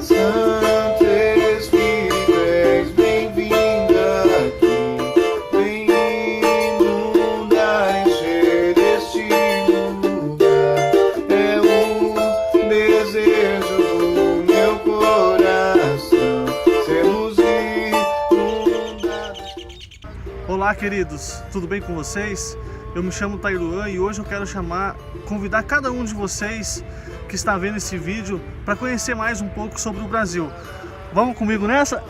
Santo Espírito, és bem-vinda aqui. Vem inundar, encher este lugar. É o desejo do meu coração, sermos inundados. Olá, queridos, tudo bem com vocês? Eu me chamo Tairuan e hoje eu quero convidar cada um de vocês que está vendo esse vídeo para conhecer mais um pouco sobre o Brasil. Vamos comigo nessa?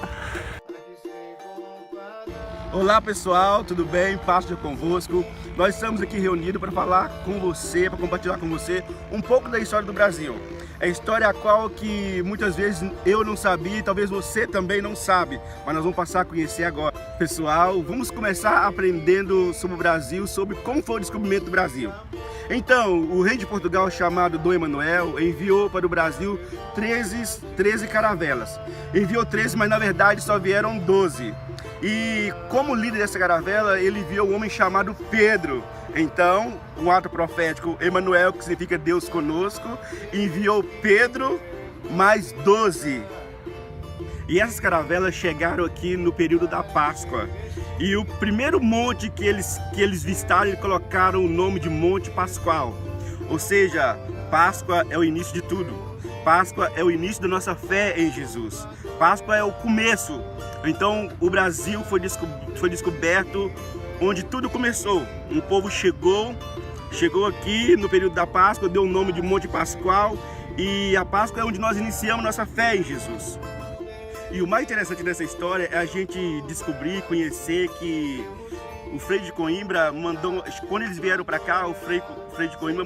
Olá pessoal, tudo bem? Paz seja convosco. Nós estamos aqui reunidos para falar com você, para compartilhar com você um pouco da história do Brasil. É história a qual que muitas vezes eu não sabia e talvez você também não sabe, mas nós vamos passar a conhecer agora. Pessoal, vamos começar aprendendo sobre o Brasil, sobre como foi o descobrimento do Brasil. Então, o rei de Portugal, chamado Dom Emanuel, enviou para o Brasil 13 caravelas. Enviou 13, mas na verdade só vieram 12. E como líder dessa caravela, ele enviou um homem chamado Pedro. Então, um ato profético, Emanuel, que significa Deus conosco, enviou Pedro mais 12. E essas caravelas chegaram aqui no período da Páscoa. E o primeiro monte que eles vistaram, eles colocaram o nome de Monte Pascoal. Ou seja, Páscoa é o início de tudo. Páscoa é o início da nossa fé em Jesus. Páscoa é o começo. Então o Brasil foi descoberto onde tudo começou. Um povo chegou aqui no período da Páscoa, deu o nome de Monte Pascoal. E a Páscoa é onde nós iniciamos nossa fé em Jesus. E o mais interessante dessa história é a gente descobrir, conhecer que o Frei de Coimbra mandou, quando eles vieram para cá, o Frei de Coimbra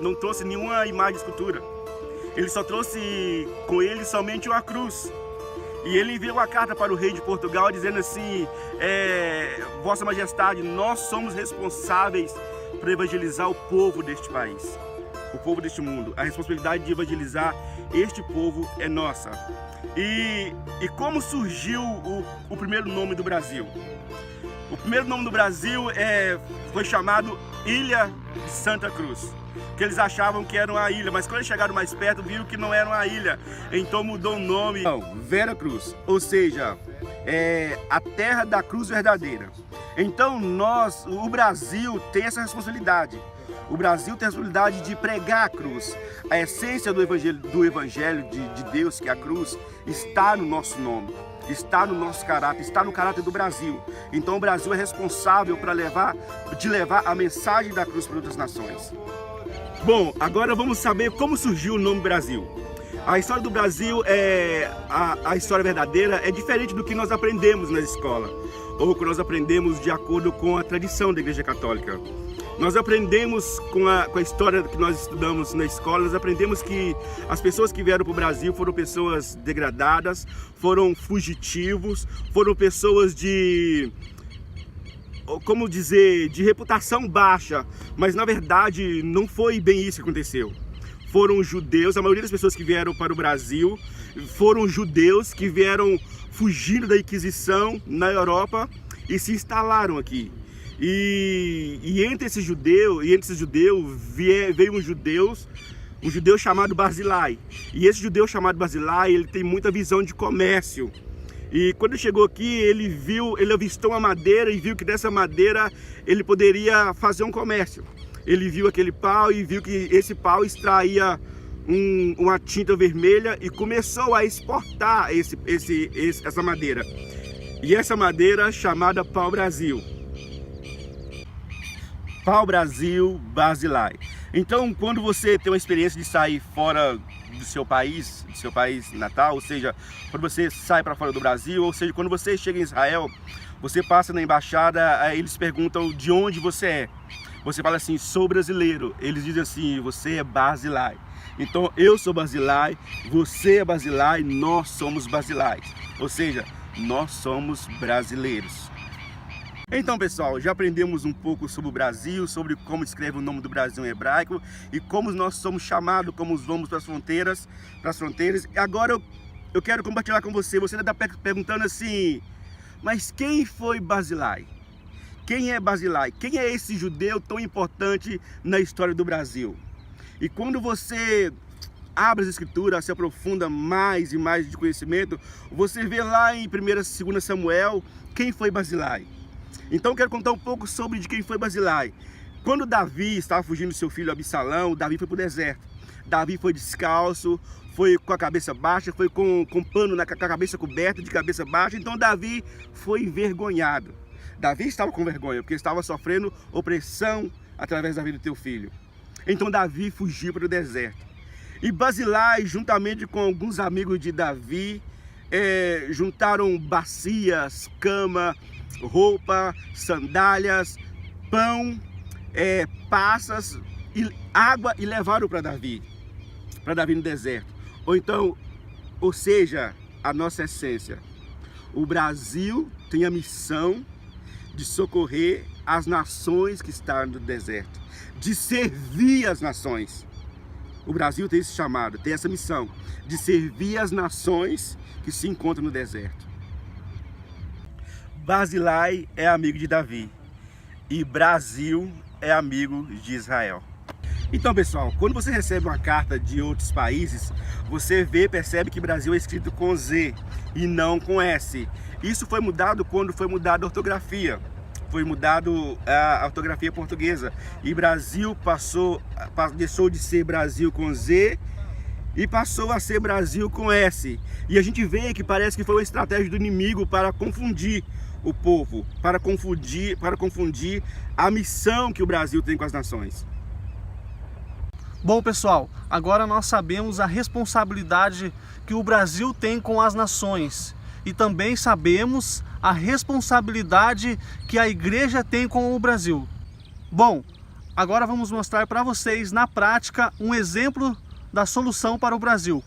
não trouxe nenhuma imagem de escultura. Ele só trouxe com ele somente uma cruz. E ele enviou uma carta para o rei de Portugal dizendo assim: Vossa Majestade, nós somos responsáveis por evangelizar o povo deste país, o povo deste mundo. A responsabilidade de evangelizar este povo é nossa. E como surgiu o primeiro nome do Brasil? O primeiro nome do Brasil foi chamado Ilha de Santa Cruz, que eles achavam que era uma ilha, mas quando eles chegaram mais perto, viram que não era uma ilha, então mudou o nome. Vera Cruz, ou seja, a terra da cruz verdadeira. Então o Brasil tem essa responsabilidade. O Brasil tem a responsabilidade de pregar a cruz. A essência do evangelho de Deus, que é a cruz, está no nosso nome, está no nosso caráter, está no caráter do Brasil. Então o Brasil é responsável de levar a mensagem da cruz para outras nações. Bom, agora vamos saber como surgiu o nome Brasil. A história do Brasil, a história verdadeira, é diferente do que nós aprendemos na escola, ou que nós aprendemos de acordo com a tradição da Igreja Católica. Nós aprendemos com a história que nós estudamos na escola, nós aprendemos que as pessoas que vieram para o Brasil foram pessoas degradadas, foram fugitivos, foram pessoas de reputação baixa, mas na verdade não foi bem isso que aconteceu. Foram judeus, a maioria das pessoas que vieram para o Brasil foram judeus que vieram fugindo da Inquisição na Europa e se instalaram aqui. E entre esses judeus veio um judeu chamado Barzilai. E esse judeu chamado Barzilai, ele tem muita visão de comércio. E quando ele chegou aqui, ele avistou uma madeira e viu que dessa madeira ele poderia fazer um comércio. Ele viu aquele pau e viu que esse pau extraía uma tinta vermelha e começou a exportar essa madeira. E essa madeira chamada pau-brasil. Pau-brasil, Barzilai. Então, quando você tem uma experiência de sair fora do seu país natal, ou seja, quando você sai para fora do Brasil, ou seja, quando você chega em Israel, você passa na embaixada, aí eles perguntam de onde você é. Você fala assim: sou brasileiro. Eles dizem assim: você é Barzilai. Então, eu sou Barzilai, você é Barzilai, nós somos Barzilais. Ou seja, nós somos brasileiros. Então, pessoal, já aprendemos um pouco sobre o Brasil, sobre como escreve o nome do Brasil em hebraico e como nós somos chamados, como vamos para as fronteiras. E agora eu quero compartilhar com você. Você deve estar perguntando assim: mas quem foi Barzilai? Quem é Barzilai? Quem é esse judeu tão importante na história do Brasil? E quando você abre as escrituras, se aprofunda mais e mais de conhecimento, você vê lá em 1ª e 2ª Samuel quem foi Barzilai. Então eu quero contar um pouco sobre de quem foi Barzilai. Quando Davi estava fugindo do seu filho Absalão, Davi foi para o deserto. Davi foi descalço, foi com a cabeça baixa, foi com pano com a cabeça coberta, de cabeça baixa. Então Davi foi envergonhado. Davi estava com vergonha, porque estava sofrendo opressão através da vida do teu filho. Então Davi fugiu para o deserto. E Barzilai, juntamente com alguns amigos de Davi, juntaram bacias, cama, roupa, sandálias, pão, passas, e água e levaram para Davi no deserto. Ou seja, a nossa essência. O Brasil tem a missão de socorrer as nações que estão no deserto, de servir as nações. O Brasil tem esse chamado, tem essa missão de servir as nações que se encontram no deserto. Barzilai é amigo de Davi e Brasil é amigo de Israel. Então, pessoal, quando você recebe uma carta de outros países, você percebe que Brasil é escrito com Z e não com S. Isso foi mudado quando foi mudada a ortografia. Foi mudado a ortografia portuguesa. E Brasil deixou de ser Brasil com Z e passou a ser Brasil com S. E a gente vê que parece que foi uma estratégia do inimigo para confundir o povo, para confundir a missão que o Brasil tem com as nações. Bom, pessoal, agora nós sabemos a responsabilidade que o Brasil tem com as nações e também sabemos a responsabilidade que a igreja tem com o Brasil. Bom, agora vamos mostrar para vocês na prática um exemplo da solução para o Brasil.